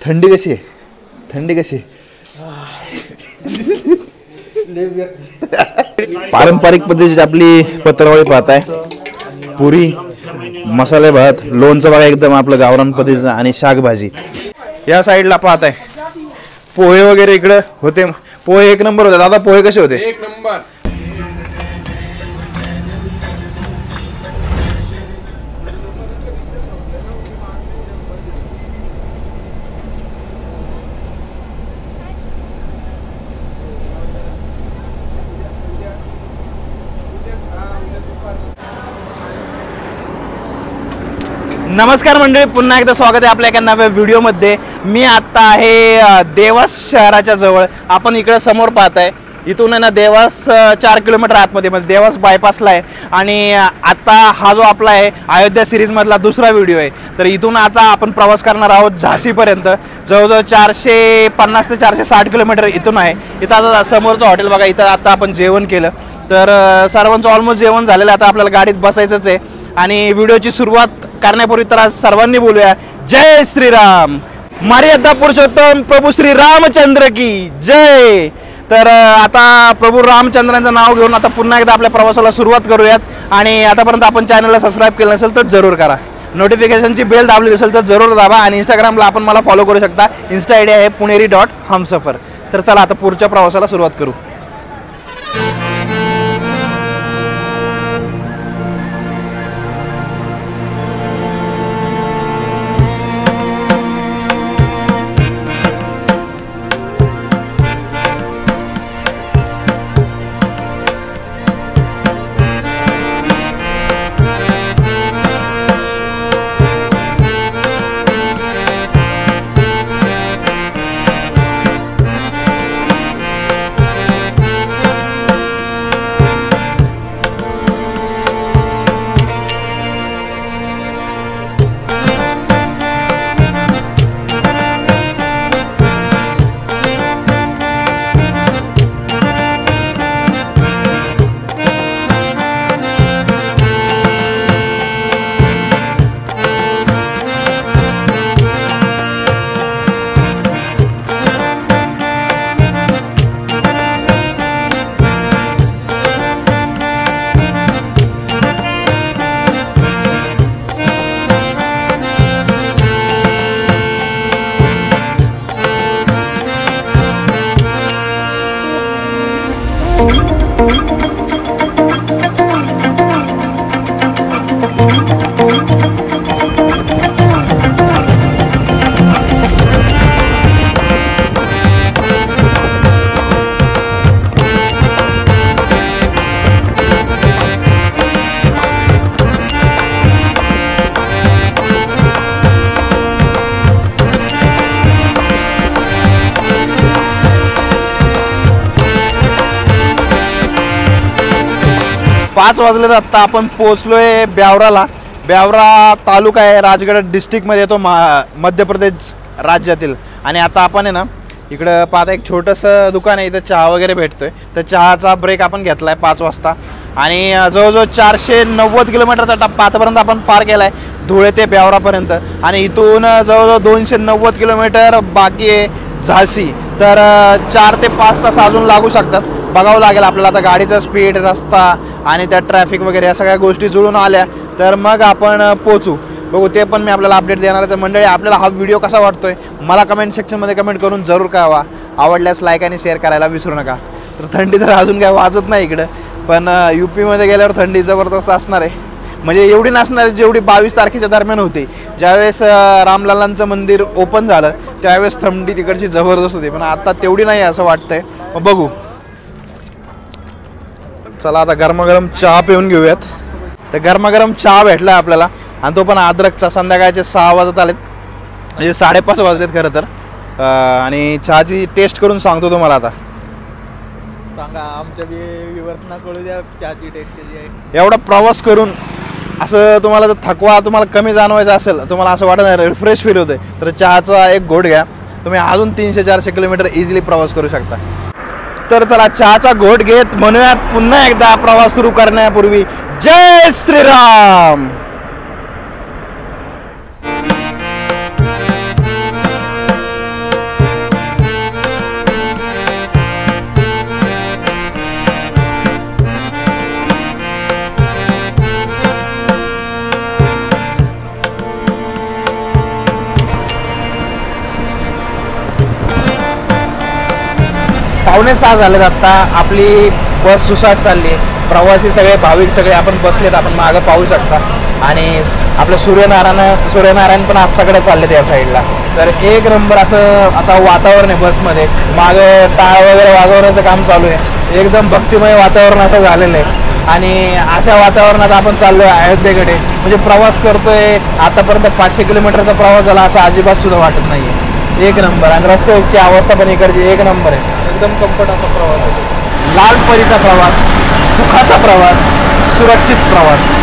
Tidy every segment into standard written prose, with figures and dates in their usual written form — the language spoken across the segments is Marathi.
थंडी कशी आहे? थंडी कशी? पारंपरिक पद्धतीची आपली पत्रावळी पाहताय, पुरी, मसाले भात, लोणचं बघा एकदम आपलं गावरान पद्धतीचं आणि शाकभाजी. या साईडला पाहताय पोहे वगैरे इकडे होते. पोहे एक नंबर होते. दादा पोहे कसे होते? एक नंबर. नमस्कार मंडळी, पुन्हा एकदा स्वागत आहे आपल्या एका नव्या व्हिडिओमध्ये. मी आत्ता आहे देवास शहराच्या जवळ. आपण इकडे समोर पाहताय, इथून आहे ना देवास 4 किलोमीटर आतमध्ये म्हणजे देवास बायपासला आहे. आणि आता हा जो आपला आहे अयोध्या सिरीजमधला दुसरा व्हिडिओ आहे. तर इथून आता आपण प्रवास करणार आहोत झाशीपर्यंत. जवळजवळ 450 ते 460 किलोमीटर इथून आहे. इथं आता समोरचं हॉटेल बघा, इथं आता आपण जेवण केलं. तर सर्वांचं ऑलमोस्ट जेवण झालेलं आहे. आता आपल्याला गाडीत बसायचंच आहे. आणि व्हिडिओची सुरुवात करण्यापूर्वी तर आज सर्वांनी बोलूया जय श्रीराम, मर्यादा पुरुषोत्तम प्रभू श्री रामचंद्र की जय. तर आता प्रभू रामचंद्रांचं नाव घेऊन आता पुन्हा एकदा आपल्या प्रवासाला सुरुवात करूयात. आणि आतापर्यंत आपण चॅनलला सबस्क्राईब केलं नसेल तर जरूर करा, नोटिफिकेशनची बेल दाबली असेल तर जरूर दाबा. आणि इंस्टाग्रामला आपण मला फॉलो करू शकता. इन्स्टा आयडी आहे puneri.humsafar. तर चला आता पुढच्या प्रवासाला सुरुवात करू. पाच वाजले. आत्ता आपण पोहोचलोय ब्यावराला. ब्यावरा तालुका आहे, राजगड डिस्ट्रिक्टमध्ये येतो, मध्य प्रदेश राज्यातील. आणि आता आपण आहे ना इकडं पाहता एक छोटंसं दुकान आहे, इथं चहा वगैरे भेटतोय. तर चहाचा ब्रेक आपण घेतला आहे 5 वाजता. आणि जवळजवळ 490 किलोमीटरचा टप्पा आतापर्यंत आपण पार केला आहे, धुळे ते ब्यावरापर्यंत. आणि इथून जवळजवळ 290 किलोमीटर बाकी आहे झाशी. तर 4 ते 5 तास अजून लागू शकतात. बघावं लागेल आपल्याला आता गाडीचा स्पीड, रस्ता आणि त्या ट्रॅफिक वगैरे या सगळ्या गोष्टी जुळून आल्या तर मग आपण पोचू. बघू, ते पण मी आपल्याला अपडेट देणारच आहे. मंडळी, आपल्याला हा व्हिडिओ कसा वाटतोय मला कमेंट सेक्शनमध्ये कमेंट करून जरूर कळवा. आवडल्यास लाईक आणि शेअर करायला विसरू नका. तर थंडी तर अजून काय वाजत नाही इकडं, पण UPमध्ये गेल्यावर थंडी जबरदस्त असणार आहे. म्हणजे एवढी नसणार जेवढी 22 तारखेच्या दरम्यान होती, ज्यावेळेस रामलालांचं मंदिर ओपन झालं त्यावेळेस थंडी तिकडची जबरदस्त होती. पण आता तेवढी नाही असं वाटतंय. मग बघू. चला आता गरमागरम चहा पिऊन घेऊयात. तर गरमागरम चहा भेटला आपल्याला, आणि तो पण अद्रकचा. संध्याकाळचे 6 वाजत आलेत, म्हणजे 5:30 वाजलेत खरं तर. आणि चहाची टेस्ट करून सांगतो तुम्हाला. आता सांगा, आमच्या व्ह्यूअर्सना कळू द्या चहाची टेस्ट कशी आहे. एवढा प्रवास करून असं तुम्हाला जर थकवा तुम्हाला कमी जाणवायचा असेल, तुम्हाला असं वाटत नाही, रिफ्रेश फील होते, तर चहाचा एक घोट घ्या. तुम्ही अजून 300-400 किलोमीटर इझिली प्रवास करू शकता. तर चला चहाचा घोट घेत म्हणूयात पुन्हा एकदा प्रवास सुरू करण्यापूर्वी जय श्रीराम. 5:45 झालेत आत्ता. आपली बस सुसाट चालली. प्रवासी सगळे भाविक सगळे आपण बसलेत, आपण मागं पाहू शकता. आणि आपलं सूर्यनारायण पण आस्ताकडे चाललेत या साईडला. तर एक नंबर असं आता वातावरण आहे बसमध्ये. मागं टाळ वगैरे वाजवण्याचं काम चालू आहे. एकदम भक्तिमय वातावरण आता झालेलं आहे. आणि अशा वातावरणात आपण चाललो आहे अयोध्येकडे. म्हणजे प्रवास करतोय. आतापर्यंत 500 किलोमीटरचा प्रवास झाला असं अजिबात सुद्धा वाटत नाही आहे. एक नंबर. आणि रस्त्याची अवस्था पण इकडची एक नंबर आहे. एकदम कम्फर्ट असा प्रवास होतो. लाल परीचा प्रवास, सुखाचा प्रवास, सुरक्षित प्रवास.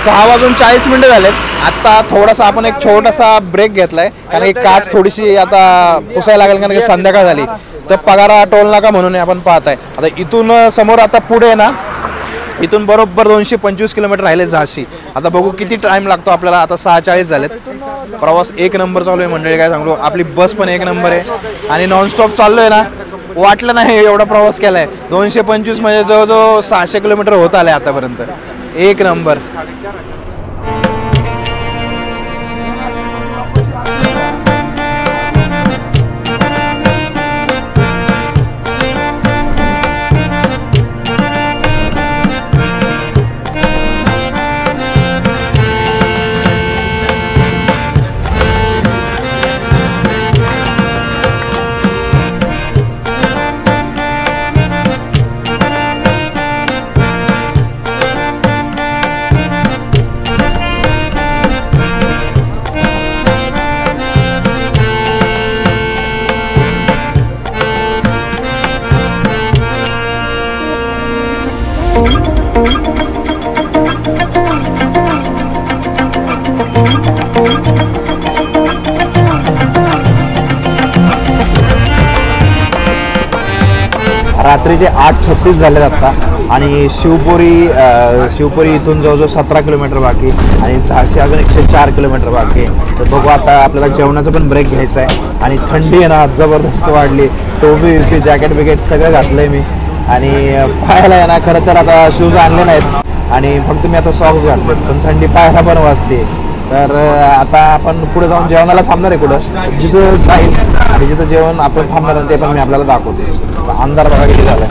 सहा वाजून 40 मिनिटं झालेत. आत्ता थोडासा आपण एक छोटासा ब्रेक घेतलाय कारण की काच थोडीशी आता पुसायला लागेल कारण की संध्याकाळ झाली. तर पगारा टोल नाका म्हणून आपण पाहत आहे. आता इथून समोर आता पुढे ना इथून बरोबर 225 किलोमीटर राहिले झाशी. आता बघू किती टाइम लागतो आपल्याला. आता 6:40 झालेत. प्रवास एक नंबर चालू आहे मंडळी. काय सांगू, आपली बस पण एक नंबर आहे आणि नॉनस्टॉप चाललोय ना. वाटलं नाही एवढा प्रवास केलाय. 225 म्हणजे जवळजवळ 600 किलोमीटर होत आले आतापर्यंत. एक नंबर. रात्रीचे 8:36 झालेत आत्ता. आणि शिवपुरी इथून जवळजवळ 17 किलोमीटर बाकी आणि झाशी अजून 104 किलोमीटर बाकी आहे. तर बघू आता आपल्याला जेवणाचा पण ब्रेक घ्यायचा आहे. आणि थंडी आहे ना जबरदस्त वाढली. टोपी जॅकेट बिकेट सगळं घातलं आहे मी. आणि पायाला आहे ना खरं तर आता शूज आणले नाहीत आणि फक्त मी आता सॉक्स घातले. पण थंडी पायाला पण वाजते. तर आता आपण पुढे जाऊन जेवणाला थांबणार आहे कुठं जिथं जाईल आणि जिथं जेवण आपण थांबणार आहे ते पण मी आपल्याला दाखवतो. अंधार बघा किती झालाय.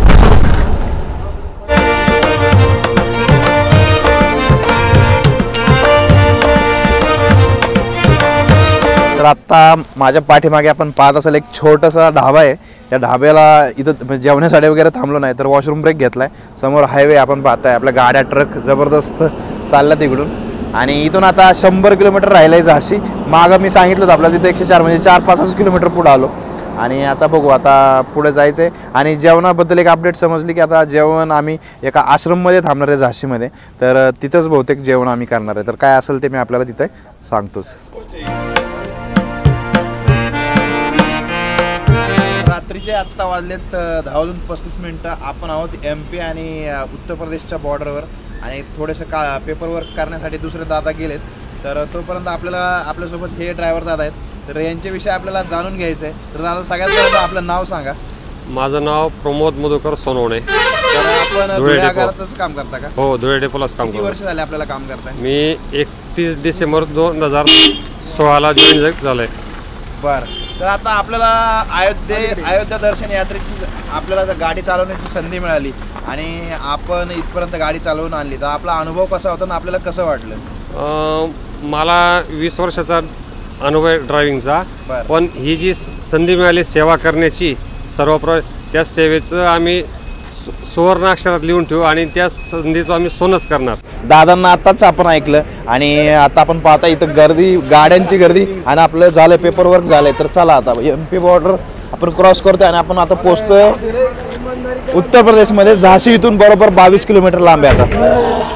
तर आत्ता माझ्या पाठीमागे आपण पाहत असेल एक छोटासा ढाबा आहे. या ढाब्याला इथं जेवण्यासाठी वगैरे थांबलो नाही तर वॉशरूम ब्रेक घेतलाय. समोर हायवे आपण पाहताय. आपल्या गाड्या ट्रक जबरदस्त चालल्या तिकडून. आणि इथून आता 100 किलोमीटर राहिलंय झाशी. मागं मी सांगितलं होतं आपल्याला तिथं 104 म्हणजे 4-5 किलोमीटर पुढे आलो. आणि आता बघू आता पुढे जायचं आहे. आणि जेवणाबद्दल एक अपडेट समजली की आता जेवण आम्ही एका आश्रममध्ये थांबणार आहे झाशीमध्ये. तर तिथंच बहुतेक जेवण आम्ही करणार आहे. तर काय असेल ते मी आपल्याला तिथे सांगतोच. रात्रीचे आत्ता वाजलेत 10:35. आपण आहोत MP आणि उत्तर प्रदेशच्या बॉर्डरवर. आणि थोडेसे पेपरवर्क करण्यासाठी दुसरे दादा गेलेत. तर तोपर्यंत आपल्यासोबत हे ड्रायव्हर दादा आहेत. तर यांच्याविषयी आपल्याला जाणून घ्यायचं आहे. तर दादा सगळ्यात पहिल्यांदा आपलं नाव सांगा. माझं नाव प्रमोद मधुकर सोनवणे. तर आपण धुळे आगारातच काम करता का? हो, धुळे डेपोलाच काम करतो. किती वर्ष झाले आपल्याला काम करताय? मी 31 डिसेंबर 2016 जॉईन झालंय. बरं. तर आता आपल्याला अयोध्या दर्शन यात्रेची आपल्याला गाडी चालवण्याची संधी मिळाली आणि आपण इथपर्यंत गाडी चालवून आणली. तर आपला अनुभव कसा होता आणि आपल्याला कसं वाटलं? मला 20 वर्षाचा अनुभव आहे ड्रायव्हिंगचा. पण ही जी संधी मिळाली सेवा करण्याची त्या सेवेचं आम्ही सुवर्ण अक्षरात लिहून ठेवू आणि त्या संधीचं आम्ही सोनच करणार. दादांना आताच आपण ऐकलं आणि आता आपण पाहता इथं गर्दी, गाड्यांची गर्दी आणि आपलं झालं पेपर वर्क झालंय. तर चला आता MP बॉर्डर आपण क्रॉस करतोय आणि आपण आता पोहोचतोय उत्तर प्रदेशमध्ये. झाशी इथून बरोबर 22 किलोमीटर लांब आहे आता.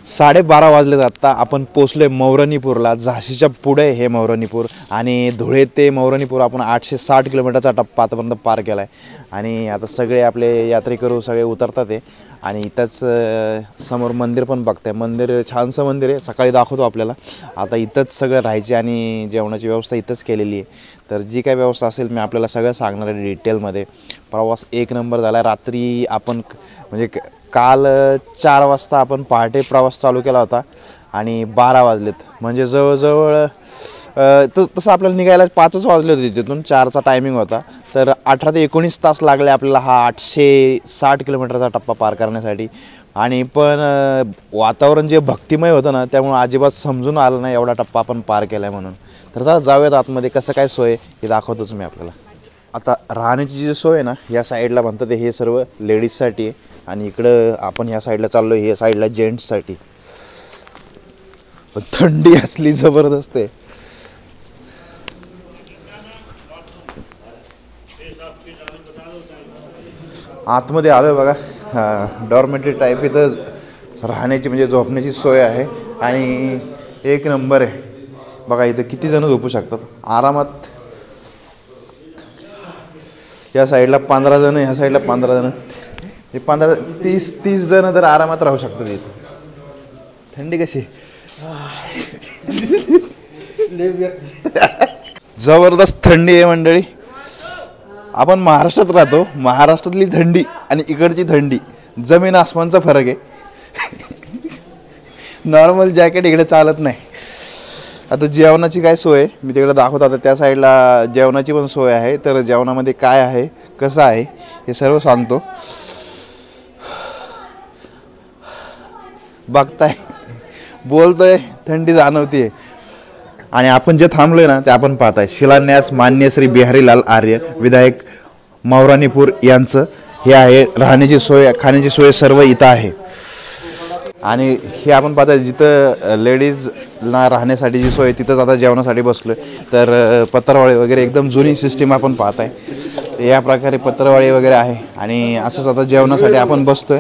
साडेबारा वाजलेत. आत्ता आपण पोचलोय मौरानीपूरला. झाशीच्या पुढे हे मौरानीपूर आणि धुळे ते मौरानीपूर आपण 860 किलोमीटरचा टप्पा आतापर्यंत पार केला आहे. आणि आता सगळे आपले यात्रेकरू सगळे उतरतात आहे आणि इथंच समोर मंदिर पण बघताय. मंदिर छानसं मंदिर आहे, सकाळी दाखवतो आपल्याला. आता इथंच सगळं राहायची आणि जेवणाची व्यवस्था इथंच केलेली आहे. तर जी काय व्यवस्था असेल मी आपल्याला सगळं सांगणार आहे डिटेलमध्ये. प्रवास एक नंबर झाला. रात्री आपण म्हणजे काल 4 वाजता आपण पहाटे प्रवास चालू केला होता आणि 12 वाजलेत. म्हणजे जवळजवळ तसं आपल्याला निघायला 5च वाजले होते. तिथून 4चा टायमिंग होता. तर 18 ते 19 तास लागले आपल्याला हा 860 किलोमीटरचा टप्पा पार करण्यासाठी. आणि पण वातावरण जे भक्तिमय होतं ना, त्यामुळे अजिबात समजून आलं नाही एवढा टप्पा आपण पार केला आहे म्हणून. तर चला जाऊयात आतमध्ये. कसं काय सोय हे दाखवतोच मी आपल्याला. आता राहण्याची जी सोय आहे ना, या साईडला म्हणतात हे सर्व लेडीजसाठी आहे आणि इकडं आपण ह्या साईडला चाललो आहे, ह्या साईडला जेंट्ससाठी. पण थंडी असली जबरदस्त आहे. आतमध्ये आलो आहे बघा. डॉर्मेटरी टाईप इथं राहण्याची म्हणजे झोपण्याची सोय आहे आणि एक नंबर आहे बघा. इथं किती जण झोपू शकतात आरामात. या साईडला 15 जण, ह्या साईडला 15 जण, हे 30 जण तर आरामात राहू शकतात इथं. थंडी कशी जबरदस्त थंडी आहे मंडळी. आपण महाराष्ट्रात राहतो, महाराष्ट्रातली थंडी आणि इकडची थंडी जमीन आसमानचा फरक आहे. नॉर्मल जॅकेट इकडे चालत नाही. आता जेवणाची काय सोय मी तिकडे दाखवतो. आता त्या साईडला जेवणाची पण सोय आहे. तर जेवणामध्ये काय आहे, कसं आहे हे सर्व सांगतो. बघताय, बोलतोय, थंडी जाणवतीये. आणि आपण जे थांबलोय ना ते आपण पाहताय शिलान्यास मान्य श्री बिहारीलाल आर्य विधायक मौरानीपूर यांचं हे आहे. राहण्याची सोय, खाण्याची सोय सर्व इथं आहे. आणि हे आपण पाहताय जिथं लेडीजला राहण्यासाठी जी सोय तिथंच आता जेवणासाठी बसलोय. तर पत्रावळी वगैरे एकदम जुनी सिस्टीम आपण पाहताय. या प्रकारे पत्रावळी वगैरे आहे आणि असंच आता जेवणासाठी आपण बसतोय.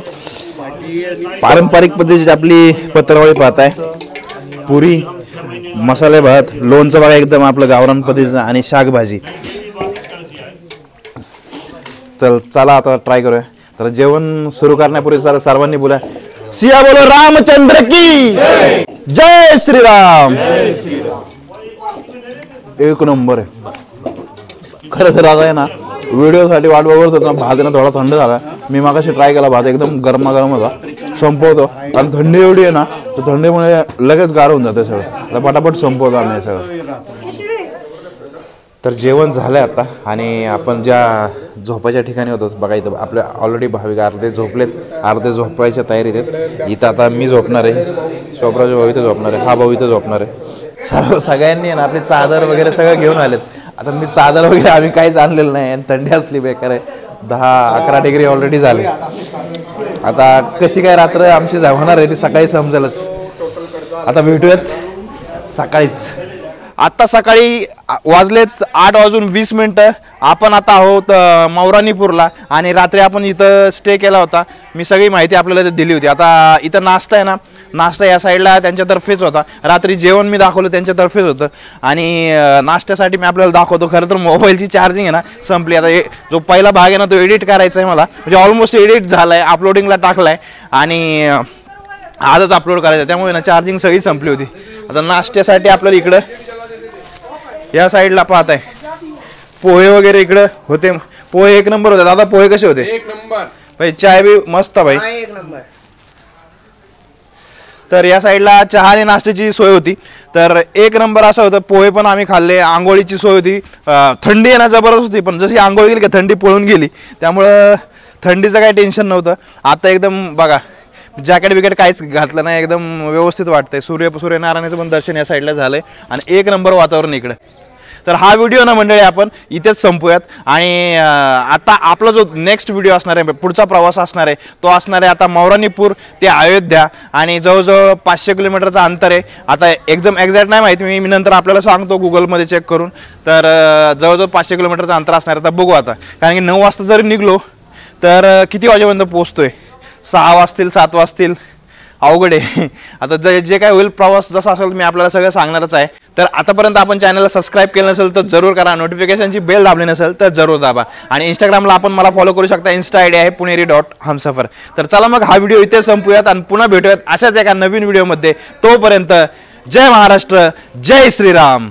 पारंपरिक पद्धतीची आपली पत्रावळी पाहताय. पुरी, मसाले भात, लोणचं बघा एकदम आपलं गावरान पद्धतीचं आणि शाकभाजी. चला आता ट्राय करूया. तर जेवण सुरू करण्यापूर्वी सर्वांनी बोला सिया बोलो रामचंद्र की जय श्रीराम. एक नंबर आहे खरं तर. आता आहे ना व्हिडिओसाठी वाट बघत होतो ना, भात ना थोडा थंड झाला. मी मागाशी ट्राय केला, भात एकदम गरमागरम होता. संपवतो आणि थंडी एवढी आहे ना, तर थंडीमुळे लगेच गार होऊन जाते सगळं. तर पटापट संपवतो आम्ही सगळं. तर जेवण झालं आता आणि आपण ज्या झोपायच्या ठिकाणी होतोच बघा इथं आपल्या ऑलरेडी भाविक अर्धे झोपलेत, अर्धे झोपायच्या तयारीत आहेत. इथं आता मी झोपणार आहे, शोभराज भाऊ इथं झोपणार आहे, हा भाऊ इथं झोपणार आहे. सगळ्यांनी ना आपली चादर वगैरे सगळं घेऊन आलेत. आता मी चादर वगैरे आम्ही काहीच आणलेलं नाही आणि थंडी असली बेकार आहे. 10-11 डिग्री ऑलरेडी झाले. आता कशी काय रात्र आमची होणार आहे ती सकाळी समजेलच. आता भेटूयात सकाळीच. आत्ता सकाळी वाजलेत 8:20. आपण आता आहोत मौरानीपूरला आणि रात्री आपण इथं स्टे केला होता. मी सगळी माहिती आपल्याला दिली होती. आता इथं नाश्ता आहे ना नाश्ता या साईडला त्यांच्यातर्फेच होता. रात्री जेवण मी दाखवलं त्यांच्यातर्फेच होतं. आणि नाश्त्यासाठी मी आपल्याला दाखवतो. खरं तर मोबाईलची चार्जिंग आहे ना संपली. आता जो पहिला भाग आहे ना तो एडिट करायचा आहे मला, म्हणजे ऑलमोस्ट एडिट झाला आहे, अपलोडिंगला टाकला आहे आणि आजच अपलोड करायचं, त्यामुळे ना चार्जिंग सगळी संपली होती. आता नाश्त्यासाठी आपल्याला इकडं या साईडला पाहत आहे पोहे वगैरे इकडं होते. पोहे एक नंबर होते. दादा पोहे कसे होते? एक नंबर भाई. चाय बी मस्त भाई. एक नंबर. तर या साईडला चहा आणि नाश्त्याची सोय होती. तर एक नंबर असं होतं. पोहे पण आम्ही खाल्ले. आंघोळीची सोय होती. थंडी आहे ना जबरदस्त होती, पण जशी आंघोळ गेली का थंडी पळून गेली, त्यामुळं थंडीचं काही टेन्शन नव्हतं. आता एकदम बघा जॅकेट बिकेट काहीच घातलं नाही, एकदम व्यवस्थित वाटतंय. सूर्यनारायणाचं पण दर्शन या साईडला झालंय आणि एक नंबर वातावरण इकडे. तर हा व्हिडिओ ना मंडळी आपण इथेच संपूयात. आणि आता आपला जो नेक्स्ट व्हिडिओ असणार आहे, पुढचा प्रवास असणार आहे, तो असणार आहे आता मौरानीपूर ते अयोध्या आणि जवळजवळ 500 किलोमीटरचं अंतर आहे. आता एकदम एक्झॅक्ट नाही माहिती, मी नंतर आपल्याला सांगतो गुगलमध्ये चेक करून. तर जवळजवळ 500 किलोमीटरचं अंतर असणार आहे. आता बघू आता, कारण की 9 वाजता जरी निघलो तर किती वाजेपर्यंत पोहोचतोय? 6 वाजतील 7 वाजतील, अवघड आहे. आता जे काय होईल प्रवास जसा असेल मी आपल्याला सगळं सांगणारच आहे. तर आतापर्यंत आपण चॅनलला सबस्क्राईब केलं नसेल तर जरूर करा. नोटिफिकेशनची बेल दाबली नसेल तर जरूर दाबा. आणि इंस्टाग्रामला आपण मला फॉलो करू शकता. इन्स्टा आयडी आहे puneri.humsafar. तर चला मग हा व्हिडिओ इथे संपूयात आणि पुन्हा भेटूयात अशाच एका नवीन व्हिडिओमध्ये. तोपर्यंत जय महाराष्ट्र, जय श्रीराम.